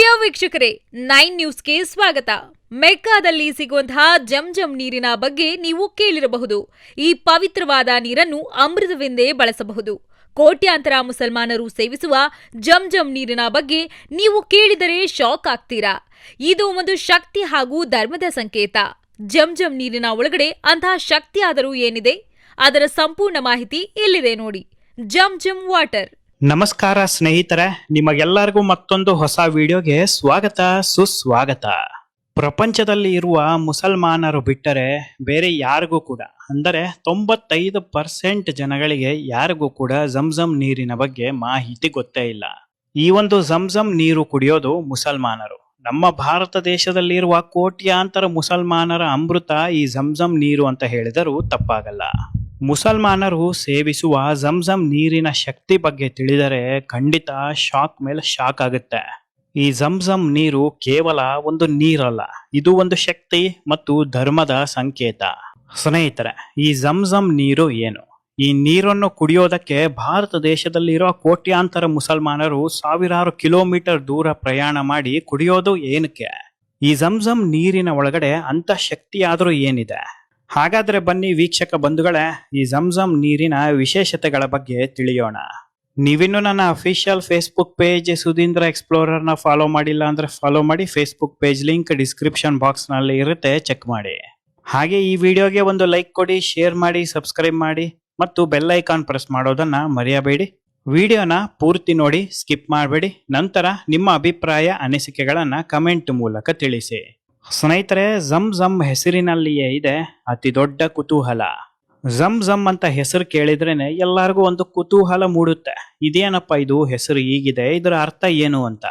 ಪ್ರಿಯ ವೀಕ್ಷಕರೇ, 9 ನ್ಯೂಸ್ಗೆ ಸ್ವಾಗತ. ಮೆಕ್ಕಾದಲ್ಲಿ ಸಿಗುವಂತಹ ಜಂಜಂ ನೀರಿನ ಬಗ್ಗೆ ನೀವು ಕೇಳಿರಬಹುದು. ಈ ಪವಿತ್ರವಾದ ನೀರನ್ನು ಅಮೃತವೆಂದೇ ಬಳಸಬಹುದು. ಕೋಟ್ಯಾಂತರ ಮುಸಲ್ಮಾನರು ಸೇವಿಸುವ ಜಂಜಂ ನೀರಿನ ಬಗ್ಗೆ ನೀವು ಕೇಳಿದರೆ ಶಾಕ್ ಆಗ್ತೀರಾ. ಇದು ಒಂದು ಶಕ್ತಿ ಹಾಗೂ ಧರ್ಮದ ಸಂಕೇತ. ಜಂಜಂ ನೀರಿನ ಒಳಗಡೆ ಅಂತಹ ಶಕ್ತಿಯಾದರೂ ಏನಿದೆ? ಅದರ ಸಂಪೂರ್ಣ ಮಾಹಿತಿ ಇಲ್ಲಿದೆ ನೋಡಿ. ಜಂಜಂ ವಾಟರ್. ನಮಸ್ಕಾರ ಸ್ನೇಹಿತರೆ, ನಿಮಗೆಲ್ಲರಿಗೂ ಮತ್ತೊಂದು ಹೊಸ ವಿಡಿಯೋಗೆ ಸ್ವಾಗತ ಸುಸ್ವಾಗತ. ಪ್ರಪಂಚದಲ್ಲಿ ಇರುವ ಮುಸಲ್ಮಾನರು ಬಿಟ್ಟರೆ ಬೇರೆ ಯಾರಿಗೂ ಕೂಡ, ಅಂದರೆ 95% ಜನಗಳಿಗೆ ಯಾರಿಗೂ ಕೂಡ ಜಂಜಂ ನೀರಿನ ಬಗ್ಗೆ ಮಾಹಿತಿ ಗೊತ್ತೇ ಇಲ್ಲ. ಈ ಒಂದು ಜಂಜಂ ನೀರು ಕುಡಿಯೋದು ಮುಸಲ್ಮಾನರು. ನಮ್ಮ ಭಾರತ ದೇಶದಲ್ಲಿರುವ ಕೋಟ್ಯಾಂತರ ಮುಸಲ್ಮಾನರ ಅಮೃತ ಈ ಜಂಜಂ ನೀರು ಅಂತ ಹೇಳಿದರೂ ತಪ್ಪಾಗಲ್ಲ. ಮುಸಲ್ಮಾನರು ಸೇವಿಸುವ ಜಂಜಂ ನೀರಿನ ಶಕ್ತಿ ಬಗ್ಗೆ ತಿಳಿದರೆ ಖಂಡಿತ ಶಾಕ್ ಮೇಲೆ ಶಾಕ್ ಆಗುತ್ತೆ. ಈ ಜಂಜಂ ನೀರು ಕೇವಲ ಒಂದು ನೀರಲ್ಲ, ಇದು ಒಂದು ಶಕ್ತಿ ಮತ್ತು ಧರ್ಮದ ಸಂಕೇತ. ಸ್ನೇಹಿತರೆ, ಈ ಜಂಜಂ ನೀರು ಏನು? ಈ ನೀರನ್ನು ಕುಡಿಯೋದಕ್ಕೆ ಭಾರತ ದೇಶದಲ್ಲಿರೋ ಕೋಟ್ಯಾಂತರ ಮುಸಲ್ಮಾನರು ಸಾವಿರಾರು ಕಿಲೋಮೀಟರ್ ದೂರ ಪ್ರಯಾಣ ಮಾಡಿ ಕುಡಿಯೋದು ಏನಕ್ಕೆ? ಈ ಜಂಜಂ ನೀರಿನ ಒಳಗಡೆ ಅಂತ ಶಕ್ತಿಯಾದರೂ ಏನಿದೆ? ಹಾಗಾದ್ರೆ ಬನ್ನಿ ವೀಕ್ಷಕ ಬಂಧುಗಳೇ, ಈ ಜಂಜಂ ನೀರಿನ ವಿಶೇಷತೆಗಳ ಬಗ್ಗೆ ತಿಳಿಯೋಣ. ನೀವಿನ್ನು ನನ್ನ official Facebook page Sudhindra explorer ನ ಫಾಲೋ ಮಾಡಿಲ್ಲ ಅಂದ್ರೆ ಫಾಲೋ ಮಾಡಿ. Facebook page link description box ನಲ್ಲಿ ಇರುತ್ತೆ, ಚೆಕ್ ಮಾಡಿ. ಹಾಗೆ ಈ ವಿಡಿಯೋಗೆ ಒಂದು ಲೈಕ್ ಕೊಡಿ, ಶೇರ್ ಮಾಡಿ, ಸಬ್ಸ್ಕ್ರೈಬ್ ಮಾಡಿ ಮತ್ತು ಬೆಲ್ ಐಕಾನ್ ಪ್ರೆಸ್ ಮಾಡೋದನ್ನ ಮರೆಯಬೇಡಿ. ವಿಡಿಯೋನ ಪೂರ್ತಿ ನೋಡಿ, ಸ್ಕಿಪ್ ಮಾಡಬೇಡಿ. ನಂತರ ನಿಮ್ಮ ಅಭಿಪ್ರಾಯ ಅನಿಸಿಕೆಗಳನ್ನ ಕಮೆಂಟ್ ಮೂಲಕ ತಿಳಿಸಿ. ಸ್ನೇಹಿತರೆ, ಜಂಜಂ ಹೆಸರಿನಲ್ಲಿಯೇ ಇದೆ ಅತಿ ದೊಡ್ಡ ಕುತೂಹಲ. ಜಂಜಂ ಅಂತ ಹೆಸರು ಕೇಳಿದ್ರೇನೆ ಎಲ್ಲರಿಗೂ ಒಂದು ಕುತೂಹಲ ಮೂಡುತ್ತೆ. ಇದೇನಪ್ಪ ಇದು ಹೆಸರು ಹೀಗಿದೆ, ಇದರ ಅರ್ಥ ಏನು ಅಂತ.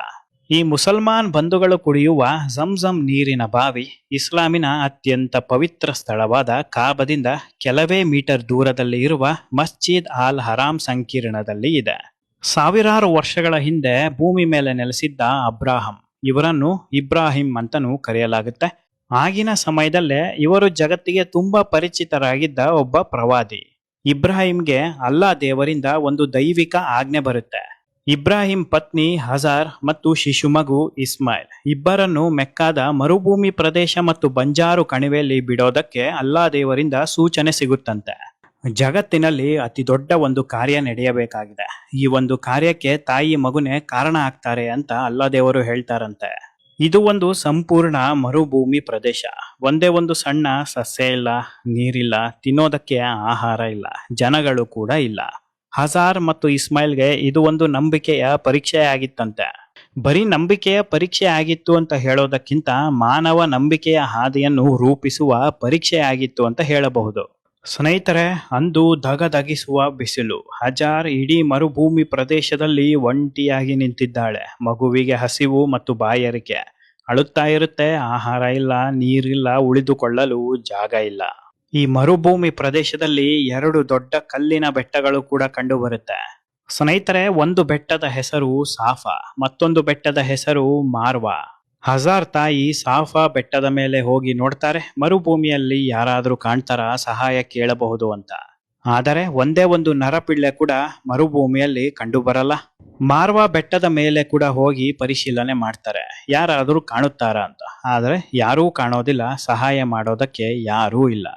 ಈ ಮುಸಲ್ಮಾನ್ ಬಂಧುಗಳು ಕುಡಿಯುವ ಜಂಜಂ ನೀರಿನ ಬಾವಿ ಇಸ್ಲಾಮಿನ ಅತ್ಯಂತ ಪವಿತ್ರ ಸ್ಥಳವಾದ ಕಾಬದಿಂದ ಕೆಲವೇ ಮೀಟರ್ ದೂರದಲ್ಲಿ ಇರುವ ಮಸ್ಜಿದ್ ಅಲ್ ಹರಾಮ್ ಸಂಕೀರ್ಣದಲ್ಲಿ ಇದೆ. ಸಾವಿರಾರು ವರ್ಷಗಳ ಹಿಂದೆ ಭೂಮಿ ಮೇಲೆ ನೆಲೆಸಿದ್ದ ಅಬ್ರಾಹಂ, ಇವರನ್ನು ಇಬ್ರಾಹಿಂ ಅಂತನೂ ಕರೆಯಲಾಗುತ್ತೆ. ಆಗಿನ ಸಮಯದಲ್ಲೇ ಇವರು ಜಗತ್ತಿಗೆ ತುಂಬಾ ಪರಿಚಿತರಾಗಿದ್ದ ಒಬ್ಬ ಪ್ರವಾದಿ. ಇಬ್ರಾಹಿಂಗೆ ಅಲ್ಲಾ ದೇವರಿಂದ ಒಂದು ದೈವಿಕ ಆಜ್ಞೆ ಬರುತ್ತೆ. ಇಬ್ರಾಹಿಂ ಪತ್ನಿ ಹಜಾರ್ ಮತ್ತು ಶಿಶು ಮಗು ಇಸ್ಮಾಯಿಲ್ ಇಬ್ಬರನ್ನು ಮೆಕ್ಕಾದ ಮರುಭೂಮಿ ಪ್ರದೇಶ ಮತ್ತು ಬಂಜಾರು ಕಣಿವೆಯಲ್ಲಿ ಬಿಡೋದಕ್ಕೆ ಅಲ್ಲಾ ದೇವರಿಂದ ಸೂಚನೆ ಸಿಗುತ್ತಂತೆ. ಜಗತ್ತಿನಲ್ಲಿ ಅತಿ ದೊಡ್ಡ ಒಂದು ಕಾರ್ಯ ನಡೆಯಬೇಕಾಗಿದೆ. ಈ ಒಂದು ಕಾರ್ಯಕ್ಕೆ ತಾಯಿ ಮಗುನೇ ಕಾರಣ ಆಗ್ತಾರೆ ಅಂತ ಅಲ್ಲಾ ದೇವರು ಹೇಳ್ತಾರಂತೆ. ಇದು ಒಂದು ಸಂಪೂರ್ಣ ಮರುಭೂಮಿ ಪ್ರದೇಶ. ಒಂದೇ ಒಂದು ಸಣ್ಣ ಸಸ್ಯ ಇಲ್ಲ, ನೀರಿಲ್ಲ, ತಿನ್ನೋದಕ್ಕೆ ಆಹಾರ ಇಲ್ಲ, ಜನಗಳು ಕೂಡ ಇಲ್ಲ. ಹಜಾರ್ ಮತ್ತು ಇಸ್ಮಾಯಿಲ್ಗೆ ಇದು ಒಂದು ನಂಬಿಕೆಯ ಪರೀಕ್ಷೆ ಆಗಿತ್ತಂತೆ. ಬರೀ ನಂಬಿಕೆಯ ಪರೀಕ್ಷೆ ಆಗಿತ್ತು ಅಂತ ಹೇಳೋದಕ್ಕಿಂತ ಮಾನವ ನಂಬಿಕೆಯ ಹಾದಿಯನ್ನು ರೂಪಿಸುವ ಪರೀಕ್ಷೆ ಆಗಿತ್ತು ಅಂತ ಹೇಳಬಹುದು. ಸ್ನೇಹಿತರೆ, ಅಂದು ಧಗಧಗಿಸುವ ಬಿಸಿಲು. ಹಜಾರ್ ಇಡೀ ಮರುಭೂಮಿ ಪ್ರದೇಶದಲ್ಲಿ ಒಂಟಿಯಾಗಿ ನಿಂತಿದ್ದಾಳೆ. ಮಗುವಿಗೆ ಹಸಿವು ಮತ್ತು ಬಾಯಾರಿಕೆ. ಅಳುತ್ತಾ ಇರುತ್ತೆ. ಆಹಾರ ಇಲ್ಲ, ನೀರಿಲ್ಲ, ಉಳಿದುಕೊಳ್ಳಲು ಜಾಗ ಇಲ್ಲ. ಈ ಮರುಭೂಮಿ ಪ್ರದೇಶದಲ್ಲಿ 2 ದೊಡ್ಡ ಕಲ್ಲಿನ ಬೆಟ್ಟಗಳು ಕೂಡ ಕಂಡು ಬರುತ್ತೆ. ಸ್ನೇಹಿತರೆ, ಒಂದು ಬೆಟ್ಟದ ಹೆಸರು ಸಾಫಾ, ಮತ್ತೊಂದು ಬೆಟ್ಟದ ಹೆಸರು ಮಾರ್ವಾ. ಹಜಾರ್ ತಾಯಿ ಸಾಫಾ ಬೆಟ್ಟದ ಮೇಲೆ ಹೋಗಿ ನೋಡ್ತಾರೆ, ಮರುಭೂಮಿಯಲ್ಲಿ ಯಾರಾದ್ರೂ ಕಾಣ್ತಾರ ಸಹಾಯ ಕೇಳಬಹುದು ಅಂತ. ಆದರೆ ಒಂದೇ ಒಂದು ನರಪಿಳ್ಳೆ ಕೂಡ ಮರುಭೂಮಿಯಲ್ಲಿ ಕಂಡು ಬರಲ್ಲ. ಮಾರ್ವಾ ಬೆಟ್ಟದ ಮೇಲೆ ಕೂಡ ಹೋಗಿ ಪರಿಶೀಲನೆ ಮಾಡ್ತಾರೆ, ಯಾರಾದ್ರೂ ಕಾಣುತ್ತಾರ ಅಂತ. ಆದರೆ ಯಾರೂ ಕಾಣೋದಿಲ್ಲ, ಸಹಾಯ ಮಾಡೋದಕ್ಕೆ ಯಾರೂ ಇಲ್ಲ.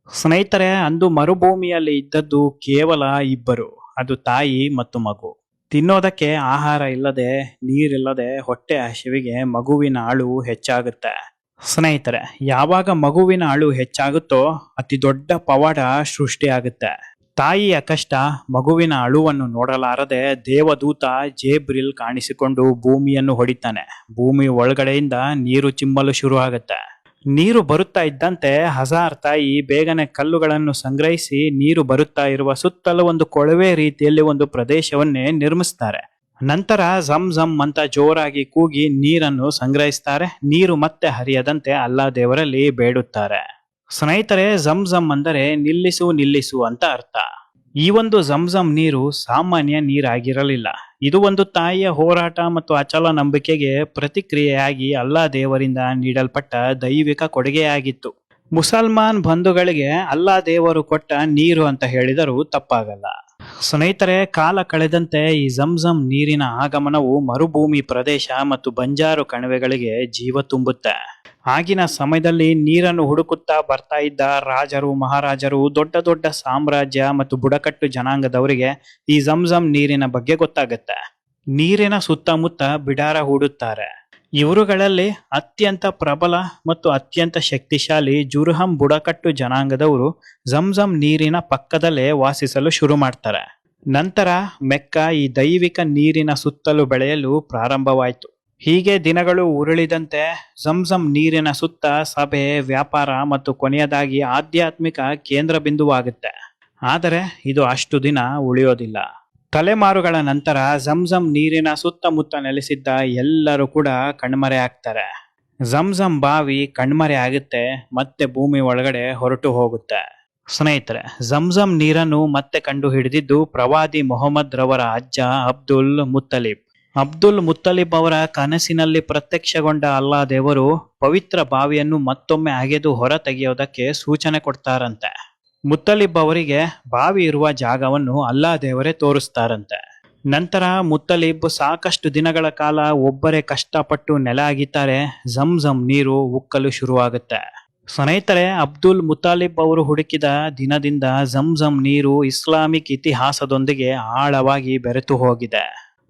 ಸ್ನೇಹಿತರೆ, ಅಂದು ಮರುಭೂಮಿಯಲ್ಲಿ ಇದ್ದದ್ದು ಕೇವಲ ಇಬ್ಬರು, ಅದು ತಾಯಿ ಮತ್ತು ಮಗು. ತಿನ್ನೋದಕ್ಕೆ ಆಹಾರ ಇಲ್ಲದೆ, ನೀರಿಲ್ಲದೆ ಹೊಟ್ಟೆ ಹಸಿವಿಗೆ ಮಗುವಿನ ಅಳು ಹೆಚ್ಚಾಗುತ್ತೆ. ಸ್ನೇಹಿತರೆ, ಯಾವಾಗ ಮಗುವಿನ ಅಳು ಹೆಚ್ಚಾಗುತ್ತೋ ಅತಿ ದೊಡ್ಡ ಪವಾಡ ಸೃಷ್ಟಿಯಾಗುತ್ತೆ. ತಾಯಿಯ ಕಷ್ಟ, ಮಗುವಿನ ಅಳುವನ್ನು ನೋಡಲಾರದೆ ದೇವದೂತ ಜೇಬ್ರಿಲ್ ಕಾಣಿಸಿಕೊಂಡು ಭೂಮಿಯನ್ನು ಹೊಡಿತಾನೆ. ಭೂಮಿ ಒಳಗಡೆಯಿಂದ ನೀರು ಚಿಮ್ಮಲು ಶುರು ಆಗುತ್ತೆ. ನೀರು ಬರುತ್ತಾ ಇದ್ದಂತೆ ಹಜಾರ್ ತಾಯಿ ಬೇಗನೆ ಕಲ್ಲುಗಳನ್ನು ಸಂಗ್ರಹಿಸಿ ನೀರು ಬರುತ್ತಾ ಇರುವ ಸುತ್ತಲೂ ಒಂದು ಕೊಳವೆ ರೀತಿಯಲ್ಲಿ ಒಂದು ಪ್ರದೇಶವನ್ನೇ ನಿರ್ಮಿಸ್ತಾರೆ. ನಂತರ ಜಂಜಂ ಅಂತ ಜೋರಾಗಿ ಕೂಗಿ ನೀರನ್ನು ಸಂಗ್ರಹಿಸ್ತಾರೆ. ನೀರು ಮತ್ತೆ ಹರಿಯದಂತೆ ಅಲ್ಲಾ ದೇವರಲ್ಲಿ ಬೇಡುತ್ತಾರೆ. ಸ್ನೇಹಿತರೆ, ಜಂಜಂ ಅಂದರೆ ನಿಲ್ಲಿಸು ನಿಲ್ಲಿಸು ಅಂತ ಅರ್ಥ. ಈ ಒಂದು ಜಂಜಂ ನೀರು ಸಾಮಾನ್ಯ ನೀರಾಗಿರಲಿಲ್ಲ. ಇದು ಒಂದು ತಾಯಿಯ ಹೋರಾಟ ಮತ್ತು ಅಚಲ ನಂಬಿಕೆಗೆ ಪ್ರತಿಕ್ರಿಯೆಯಾಗಿ ಅಲ್ಲಾ ದೇವರಿಂದ ನೀಡಲ್ಪಟ್ಟ ದೈವಿಕ ಕೊಡುಗೆಯಾಗಿತ್ತು. ಮುಸಲ್ಮಾನ್ ಬಂಧುಗಳಿಗೆ ಅಲ್ಲಾ ದೇವರು ಕೊಟ್ಟ ನೀರು ಅಂತ ಹೇಳಿದರೂ ತಪ್ಪಾಗಲ್ಲ. ಸ್ನೇಹಿತರೆ, ಕಾಲ ಕಳೆದಂತೆ ಈ ಝಂಝಂ ನೀರಿನ ಆಗಮನವು ಮರುಭೂಮಿ ಪ್ರದೇಶ ಮತ್ತು ಬಂಜಾರು ಕಣಿವೆಗಳಿಗೆ ಜೀವ ತುಂಬುತ್ತೆ. ಆಗಿನ ಸಮಯದಲ್ಲಿ ನೀರನ್ನು ಹುಡುಕುತ್ತಾ ಬರ್ತಾ ಇದ್ದ ರಾಜರು, ಮಹಾರಾಜರು, ದೊಡ್ಡ ದೊಡ್ಡ ಸಾಮ್ರಾಜ್ಯ ಮತ್ತು ಬುಡಕಟ್ಟು ಜನಾಂಗದವರಿಗೆ ಈ ಝಂಝಂ ನೀರಿನ ಬಗ್ಗೆ ಗೊತ್ತಾಗುತ್ತೆ. ನೀರಿನ ಸುತ್ತಮುತ್ತ ಬಿಡಾರ ಹೂಡುತ್ತಾರೆ. ಇವರುಗಳಲ್ಲಿ ಅತ್ಯಂತ ಪ್ರಬಲ ಮತ್ತು ಅತ್ಯಂತ ಶಕ್ತಿಶಾಲಿ ಜುರ್ಹಂ ಬುಡಕಟ್ಟು ಜನಾಂಗದವರು ಝಂಝಂ ನೀರಿನ ಪಕ್ಕದಲ್ಲೇ ವಾಸಿಸಲು ಶುರು ಮಾಡ್ತಾರೆ. ನಂತರ ಮೆಕ್ಕಾ ಈ ದೈವಿಕ ನೀರಿನ ಸುತ್ತಲೂ ಬೆಳೆಯಲು ಪ್ರಾರಂಭವಾಯಿತು. ಹೀಗೆ ದಿನಗಳು ಉರುಳಿದಂತೆ ಝಂಝಂ ನೀರಿನ ಸುತ್ತ ಸಭೆ, ವ್ಯಾಪಾರ ಮತ್ತು ಕೊನೆಯದಾಗಿ ಆಧ್ಯಾತ್ಮಿಕ ಕೇಂದ್ರ ಬಿಂದುವಾಗುತ್ತೆ. ಆದರೆ ಇದು ಅಷ್ಟು ದಿನ ಉಳಿಯೋದಿಲ್ಲ. ತಲೆಮಾರುಗಳ ನಂತರ ಝಂಝಂ ನೀರಿನ ಸುತ್ತಮುತ್ತ ನೆಲೆಸಿದ್ದ ಎಲ್ಲರೂ ಕೂಡ ಕಣ್ಮರೆ ಆಗ್ತಾರೆ. ಝಂಝಂ ಬಾವಿ ಕಣ್ಮರೆ ಆಗುತ್ತೆ, ಮತ್ತೆ ಭೂಮಿ ಒಳಗಡೆ ಹೊರಟು ಹೋಗುತ್ತೆ. ಸ್ನೇಹಿತರೆ, ಝಂಝಂ ನೀರನ್ನು ಮತ್ತೆ ಕಂಡು ಹಿಡಿದಿದ್ದು ಪ್ರವಾದಿ ಮೊಹಮ್ಮದ್ ರವರ ಅಜ್ಜ ಅಬ್ದುಲ್ ಮುತ್ತಲಿಬ್. ಅಬ್ದುಲ್ ಮುತ್ತಲಿಬ್ ಅವರ ಕನಸಿನಲ್ಲಿ ಪ್ರತ್ಯಕ್ಷಗೊಂಡ ಅಲ್ಲಾ ದೇವರು ಪವಿತ್ರ ಬಾವಿಯನ್ನು ಮತ್ತೊಮ್ಮೆ ಅಗೆದು ಹೊರ ತೆಗೆಯೋದಕ್ಕೆ ಸೂಚನೆ ಕೊಡ್ತಾರಂತೆ. ಮುತ್ತಲಿಬ್ ಅವರಿಗೆ ಬಾವಿ ಇರುವ ಜಾಗವನ್ನು ಅಲ್ಲಾ ದೇವರೇ ತೋರಿಸ್ತಾರಂತೆ. ನಂತರ ಮುತ್ತಲಿಬ್ ಸಾಕಷ್ಟು ದಿನಗಳ ಕಾಲ ಒಬ್ಬರೇ ಕಷ್ಟಪಟ್ಟು ನೆಲ ಅಗಿತಾರೆ. ಝಂಝಂ ನೀರು ಉಕ್ಕಲು ಶುರುವಾಗುತ್ತೆ. ಸ್ನೇಹಿತರೆ, ಅಬ್ದುಲ್ ಮುತಾಲಿಬ್ ಅವರು ಹುಡುಕಿದ ದಿನದಿಂದ ಝಂಝಂ ನೀರು ಇಸ್ಲಾಮಿಕ್ ಇತಿಹಾಸದೊಂದಿಗೆ ಆಳವಾಗಿ ಬೆರೆತು ಹೋಗಿದೆ.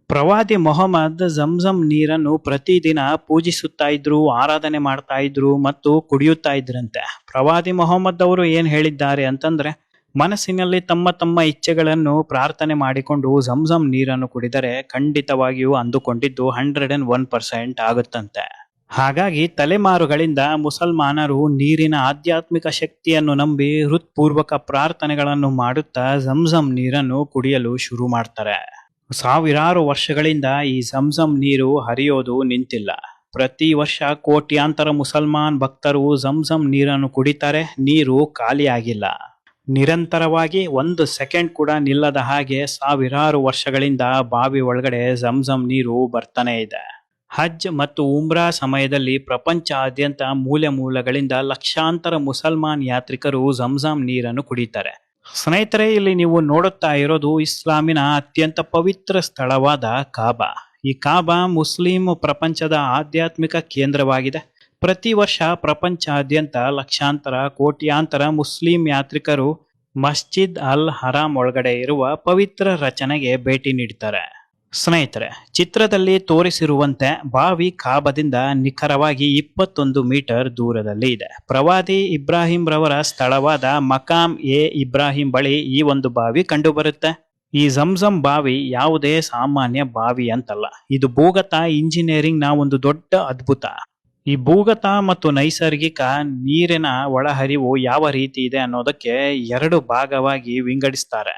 ಪ್ರವಾದಿ ಮೊಹಮ್ಮದ್ ಝಂಝಂ ನೀರನ್ನು ಪ್ರತಿದಿನ ಪೂಜಿಸುತ್ತಾ ಇದ್ರು, ಆರಾಧನೆ ಮಾಡ್ತಾ ಇದ್ರು ಮತ್ತು ಕುಡಿಯುತ್ತಾ ಇದ್ರಂತೆ. ಪ್ರವಾದಿ ಮೊಹಮ್ಮದ್ ಅವರು ಏನ್ ಹೇಳಿದ್ದಾರೆ ಅಂತಂದ್ರೆ, ಮನಸ್ಸಿನಲ್ಲಿ ತಮ್ಮ ತಮ್ಮ ಇಚ್ಛೆಗಳನ್ನು ಪ್ರಾರ್ಥನೆ ಮಾಡಿಕೊಂಡು ಝಂಝಂ ನೀರನ್ನು ಕುಡಿದರೆ ಖಂಡಿತವಾಗಿಯೂ ಅಂದುಕೊಂಡಿದ್ದು 101% ಆಗುತ್ತಂತೆ. ಹಾಗಾಗಿ ತಲೆಮಾರುಗಳಿಂದ ಮುಸಲ್ಮಾನರು ನೀರಿನ ಆಧ್ಯಾತ್ಮಿಕ ಶಕ್ತಿಯನ್ನು ನಂಬಿ ಹೃತ್ಪೂರ್ವಕ ಪ್ರಾರ್ಥನೆಗಳನ್ನು ಮಾಡುತ್ತಾ ಝಂಝಂ ನೀರನ್ನು ಕುಡಿಯಲು ಶುರು ಮಾಡ್ತಾರೆ. ಸಾವಿರಾರು ವರ್ಷಗಳಿಂದ ಈ ಝಂಝಂ ನೀರು ಹರಿಯೋದು ನಿಂತಿಲ್ಲ. ಪ್ರತಿ ವರ್ಷ ಕೋಟ್ಯಾಂತರ ಮುಸಲ್ಮಾನ್ ಭಕ್ತರು ಝಂಝಂ ನೀರನ್ನು ಕುಡಿತಾರೆ. ನೀರು ಖಾಲಿಯಾಗಿಲ್ಲ. ನಿರಂತರವಾಗಿ 1 ಸೆಕೆಂಡ್ ಕೂಡ ನಿಲ್ಲದ ಹಾಗೆ ಸಾವಿರಾರು ವರ್ಷಗಳಿಂದ ಬಾವಿ ಒಳಗಡೆ ಝಂಝಂ ನೀರು ಬರ್ತಾನೆ ಇದೆ. ಹಜ್ ಮತ್ತು ಉಮ್ರಾ ಸಮಯದಲ್ಲಿ ಪ್ರಪಂಚಾದ್ಯಂತ ಮೂಲೆ ಮೂಲೆಗಳಿಂದ ಲಕ್ಷಾಂತರ ಮುಸಲ್ಮಾನ್ ಯಾತ್ರಿಕರು ಝಂಝಂ ನೀರನ್ನು ಕುಡಿತಾರೆ. ಸ್ನೇಹಿತರೆ, ಇಲ್ಲಿ ನೀವು ನೋಡುತ್ತಾ ಇರೋದು ಇಸ್ಲಾಮಿನ ಅತ್ಯಂತ ಪವಿತ್ರ ಸ್ಥಳವಾದ ಕಾಬಾ. ಈ ಕಾಬಾ ಮುಸ್ಲಿಂ ಪ್ರಪಂಚದ ಆಧ್ಯಾತ್ಮಿಕ ಕೇಂದ್ರವಾಗಿದೆ. ಪ್ರತಿ ವರ್ಷ ಪ್ರಪಂಚಾದ್ಯಂತ ಲಕ್ಷಾಂತರ ಕೋಟ್ಯಾಂತರ ಮುಸ್ಲಿಂ ಯಾತ್ರಿಕರು ಮಸ್ಜಿದ್ ಅಲ್ ಹರಾಮ್ ಒಳಗಡೆ ಇರುವ ಪವಿತ್ರ ರಚನೆಗೆ ಭೇಟಿ ನೀಡ್ತಾರೆ. ಸ್ನೇಹಿತರೆ, ಚಿತ್ರದಲ್ಲಿ ತೋರಿಸಿರುವಂತೆ ಬಾವಿ ಕಾಬಾದಿಂದ ನಿಖರವಾಗಿ 21 ಮೀಟರ್ ದೂರದಲ್ಲಿ ಇದೆ. ಪ್ರವಾದಿ ಇಬ್ರಾಹಿಂ ರವರ ಸ್ಥಳವಾದ ಮಕಾಮ್ ಎ ಇಬ್ರಾಹಿಂ ಬಳಿ ಈ ಒಂದು ಬಾವಿ ಕಂಡುಬರುತ್ತೆ. ಈ ಝಂಝಂ ಬಾವಿ ಯಾವುದೇ ಸಾಮಾನ್ಯ ಬಾವಿ ಅಂತಲ್ಲ. ಇದು ಭೂಗತ ಇಂಜಿನಿಯರಿಂಗ್ ನ ಒಂದು ದೊಡ್ಡ ಅದ್ಭುತ. ಈ ಭೂಗತ ಮತ್ತು ನೈಸರ್ಗಿಕ ನೀರಿನ ಒಳಹರಿವು ಯಾವ ರೀತಿ ಇದೆ ಅನ್ನೋದಕ್ಕೆ 2 ಭಾಗವಾಗಿ ವಿಂಗಡಿಸ್ತಾರೆ.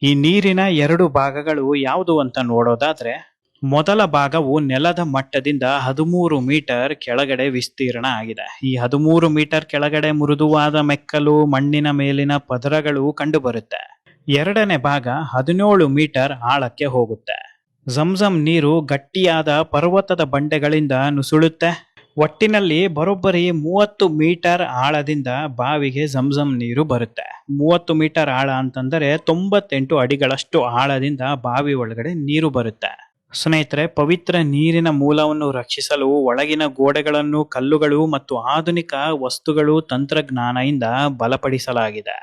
ಈ ನೀರಿನ 2 ಭಾಗಗಳು ಯಾವುದು ಅಂತ ನೋಡೋದಾದ್ರೆ, ಮೊದಲ ಭಾಗವು ನೆಲದ ಮಟ್ಟದಿಂದ 13 ಮೀಟರ್ ಕೆಳಗಡೆ ವಿಸ್ತೀರ್ಣ ಆಗಿದೆ. ಈ 13 ಮೀಟರ್ ಕೆಳಗಡೆ ಮೃದುವಾದ ಮೆಕ್ಕಲು ಮಣ್ಣಿನ ಮೇಲಿನ ಪದರಗಳು ಕಂಡುಬರುತ್ತೆ. ಎರಡನೇ ಭಾಗ 17 ಮೀಟರ್ ಆಳಕ್ಕೆ ಹೋಗುತ್ತೆ. ಝಂಝಂ ನೀರು ಗಟ್ಟಿಯಾದ ಪರ್ವತದ ಬಂಡೆಗಳಿಂದ ನುಸುಳುತ್ತೆ. ಒಟ್ಟಿನಲ್ಲಿ ಬರೋಬ್ಬರಿ 30 ಮೀಟರ್ ಆಳದಿಂದ ಬಾವಿಗೆ ಝಂಝಂ ನೀರು ಬರುತ್ತೆ. 30 ಮೀಟರ್ ಆಳ ಅಂತಂದರೆ 98 ಅಡಿಗಳಷ್ಟು ಆಳದಿಂದ ಬಾವಿ ಒಳಗಡೆ ನೀರು ಬರುತ್ತೆ. ಸ್ನೇಹಿತರೆ, ಪವಿತ್ರ ನೀರಿನ ಮೂಲವನ್ನು ರಕ್ಷಿಸಲು ಒಳಗಿನ ಗೋಡೆಗಳನ್ನು ಕಲ್ಲುಗಳು ಮತ್ತು ಆಧುನಿಕ ವಸ್ತುಗಳು ತಂತ್ರಜ್ಞಾನದಿಂದ ಬಲಪಡಿಸಲಾಗಿದೆ.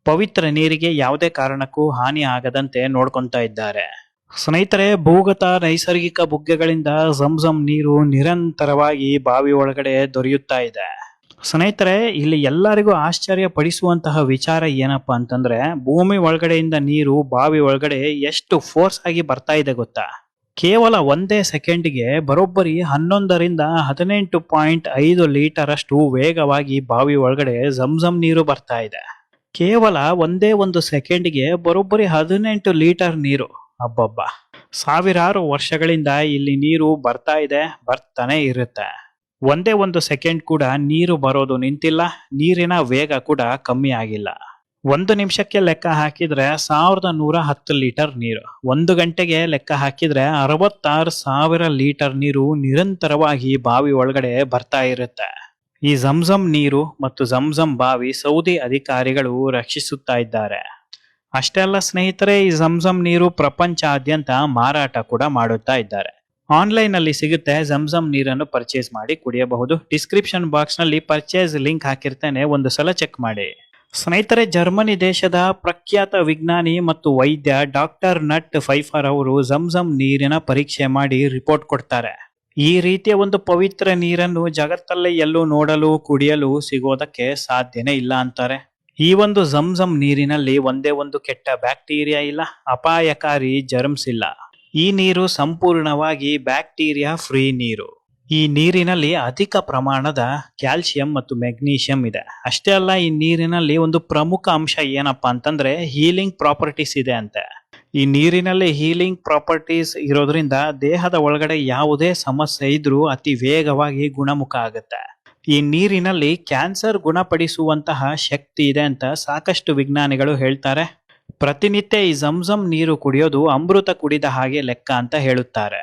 ಪವಿತ್ರ ನೀರಿಗೆ ಯಾವುದೇ ಕಾರಣಕ್ಕೂ ಹಾನಿ ಆಗದಂತೆ ನೋಡ್ಕೊಂತಾ ಇದ್ದಾರೆ. ಸ್ನೇಹಿತರೆ, ಭೂಗತ ನೈಸರ್ಗಿಕ ಬುಗ್ಗೆಗಳಿಂದ ಝಂಝಂ ನೀರು ನಿರಂತರವಾಗಿ ಬಾವಿ ಒಳಗಡೆ ದೊರೆಯುತ್ತಾ ಇದೆ. ಸ್ನೇಹಿತರೆ, ಇಲ್ಲಿ ಎಲ್ಲರಿಗೂ ಆಶ್ಚರ್ಯ ಪಡಿಸುವಂತಹ ವಿಚಾರ ಏನಪ್ಪಾ ಅಂತಂದ್ರೆ, ಭೂಮಿ ಒಳಗಡೆಯಿಂದ ನೀರು ಬಾವಿ ಒಳಗಡೆ ಎಷ್ಟು ಫೋರ್ಸ್ ಆಗಿ ಬರ್ತಾ ಇದೆ ಗೊತ್ತಾ? ಕೇವಲ 1 ಸೆಕೆಂಡ್ಗೆ ಬರೋಬ್ಬರಿ 11ರಿಂದ 18.5 ಲೀಟರ್ ಅಷ್ಟು ವೇಗವಾಗಿ ಬಾವಿ ಒಳಗಡೆ ಝಂಝಂ ನೀರು ಬರ್ತಾ ಇದೆ. ಕೇವಲ 1 ಸೆಕೆಂಡ್ಗೆ ಬರೋಬ್ಬರಿ 18 ಲೀಟರ್ ನೀರು. ಅಬ್ಬಬ್ಬ, ಸಾವಿರಾರು ವರ್ಷಗಳಿಂದ ಇಲ್ಲಿ ನೀರು ಬರ್ತಾ ಇದೆ, ಬರ್ತಾನೆ ಇರುತ್ತೆ. 1 ಸೆಕೆಂಡ್ ಕೂಡ ನೀರು ಬರೋದು ನಿಂತಿಲ್ಲ. ನೀರಿನ ವೇಗ ಕೂಡ ಕಮ್ಮಿ ಆಗಿಲ್ಲ. 1 ನಿಮಿಷಕ್ಕೆ ಲೆಕ್ಕ ಹಾಕಿದ್ರೆ 1110 ಲೀಟರ್ ನೀರು, 1 ಗಂಟೆಗೆ ಲೆಕ್ಕ ಹಾಕಿದ್ರೆ 66,000 ಲೀಟರ್ ನೀರು ನಿರಂತರವಾಗಿ ಬಾವಿ ಒಳಗಡೆ ಬರ್ತಾ ಇರುತ್ತೆ. ಈ ಝಂಝಂ ನೀರು ಮತ್ತು ಝಂಝಂ ಬಾವಿ ಸೌದಿ ಅಧಿಕಾರಿಗಳು ರಕ್ಷಿಸುತ್ತಾ ಇದ್ದಾರೆ. ಅಷ್ಟೇ ಅಲ್ಲ ಸ್ನೇಹಿತರೆ, ಈ ಝಮ್ಝಮ್ ನೀರು ಪ್ರಪಂಚಾದ್ಯಂತ ಮಾರಾಟ ಕೂಡ ಮಾಡುತ್ತಾ ಇದ್ದಾರೆ. ಆನ್ಲೈನ್ ಅಲ್ಲಿ ಸಿಗುತ್ತೆ. ಝಮ್ಝಮ್ ನೀರನ್ನು ಪರ್ಚೇಸ್ ಮಾಡಿ ಕುಡಿಯಬಹುದು. ಡಿಸ್ಕ್ರಿಪ್ಷನ್ ಬಾಕ್ಸ್ ನಲ್ಲಿ ಪರ್ಚೇಸ್ ಲಿಂಕ್ ಹಾಕಿರ್ತೇನೆ, ಒಂದು ಸಲ ಚೆಕ್ ಮಾಡಿ. ಸ್ನೇಹಿತರೆ, ಜರ್ಮನಿ ದೇಶದ ಪ್ರಖ್ಯಾತ ವಿಜ್ಞಾನಿ ಮತ್ತು ವೈದ್ಯ ಡಾಕ್ಟರ್ ನಟ್ ಫೈಫರ್ ಅವರು ಝಮ್ಝಮ್ ನೀರಿನ ಪರೀಕ್ಷೆ ಮಾಡಿ ರಿಪೋರ್ಟ್ ಕೊಡ್ತಾರೆ. ಈ ರೀತಿಯ ಒಂದು ಪವಿತ್ರ ನೀರನ್ನು ಜಗತ್ತಲ್ಲೇ ಎಲ್ಲೂ ನೋಡಲು ಕುಡಿಯಲು ಸಿಗೋದಕ್ಕೆ ಸಾಧ್ಯನೇ ಇಲ್ಲ ಅಂತಾರೆ. ಈ ಒಂದು ಝಮ್ಝಮ್ ನೀರಿನಲ್ಲಿ ಒಂದೇ ಒಂದು ಕೆಟ್ಟ ಬ್ಯಾಕ್ಟೀರಿಯಾ ಇಲ್ಲ, ಅಪಾಯಕಾರಿ ಜರ್ಮ್ಸ್ ಇಲ್ಲ. ಈ ನೀರು ಸಂಪೂರ್ಣವಾಗಿ ಬ್ಯಾಕ್ಟೀರಿಯಾ ಫ್ರೀ ನೀರು. ಈ ನೀರಿನಲ್ಲಿ ಅಧಿಕ ಪ್ರಮಾಣದ ಕ್ಯಾಲ್ಸಿಯಂ ಮತ್ತು ಮೆಗ್ನೀಷಿಯಂ ಇದೆ. ಅಷ್ಟೇ ಅಲ್ಲ, ಈ ನೀರಿನಲ್ಲಿ ಒಂದು ಪ್ರಮುಖ ಅಂಶ ಏನಪ್ಪಾ ಅಂತಂದ್ರೆ ಹೀಲಿಂಗ್ ಪ್ರಾಪರ್ಟೀಸ್ ಇದೆ ಅಂತೆ. ಈ ನೀರಿನಲ್ಲಿ ಹೀಲಿಂಗ್ ಪ್ರಾಪರ್ಟೀಸ್ ಇರೋದ್ರಿಂದ ದೇಹದ ಒಳಗಡೆ ಯಾವುದೇ ಸಮಸ್ಯೆ ಇದ್ರೂ ಅತಿ ವೇಗವಾಗಿ ಗುಣಮುಖ ಆಗುತ್ತೆ. ಈ ನೀರಿನಲ್ಲಿ ಕ್ಯಾನ್ಸರ್ ಗುಣಪಡಿಸುವಂತಹ ಶಕ್ತಿ ಇದೆ ಅಂತ ಸಾಕಷ್ಟು ವಿಜ್ಞಾನಿಗಳು ಹೇಳ್ತಾರೆ. ಪ್ರತಿನಿತ್ಯ ಈ ಝಮ್ಝಮ್ ನೀರು ಕುಡಿಯೋದು ಅಮೃತ ಕುಡಿದ ಹಾಗೆ ಲೆಕ್ಕ ಅಂತ ಹೇಳುತ್ತಾರೆ.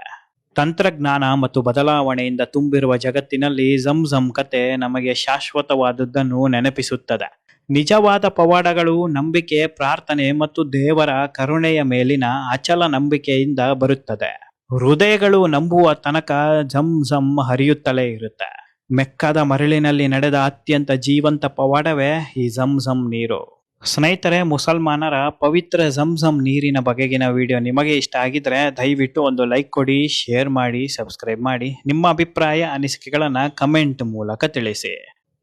ತಂತ್ರಜ್ಞಾನ ಮತ್ತು ಬದಲಾವಣೆಯಿಂದ ತುಂಬಿರುವ ಜಗತ್ತಿನಲ್ಲಿ ಝಮ್ಝಮ್ ಕತೆ ನಮಗೆ ಶಾಶ್ವತವಾದದ್ದನ್ನು ನೆನಪಿಸುತ್ತದೆ. ನಿಜವಾದ ಪವಾಡಗಳು ನಂಬಿಕೆ, ಪ್ರಾರ್ಥನೆ ಮತ್ತು ದೇವರ ಕರುಣೆಯ ಮೇಲಿನ ಅಚಲ ನಂಬಿಕೆಯಿಂದ ಬರುತ್ತದೆ. ಹೃದಯಗಳು ನಂಬುವ ತನಕ ಝಮ್ಝಮ್ ಹರಿಯುತ್ತಲೇ ಇರುತ್ತೆ. ಮೆಕ್ಕಾದ ಮರಳಿನಲ್ಲಿ ನಡೆದ ಅತ್ಯಂತ ಜೀವಂತ ಪವಾಡವೇ ಈ ಝಮ್ಝಮ್ ನೀರು. ಸ್ನೇಹಿತರೆ, ಮುಸಲ್ಮಾನರ ಪವಿತ್ರ ಝಮ್ಝಮ್ ನೀರಿನ ಬಗೆಗಿನ ವಿಡಿಯೋ ನಿಮಗೆ ಇಷ್ಟ ಆಗಿದ್ರೆ ದಯವಿಟ್ಟು ಒಂದು ಲೈಕ್ ಕೊಡಿ, ಶೇರ್ ಮಾಡಿ, ಸಬ್ಸ್ಕ್ರೈಬ್ ಮಾಡಿ. ನಿಮ್ಮ ಅಭಿಪ್ರಾಯ ಅನಿಸಿಕೆಗಳನ್ನ ಕಮೆಂಟ್ ಮೂಲಕ ತಿಳಿಸಿ.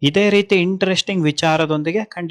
ಇದೇ ರೀತಿ ಇಂಟ್ರೆಸ್ಟಿಂಗ್ ವಿಚಾರದೊಂದಿಗೆ ಖಂಡಿತ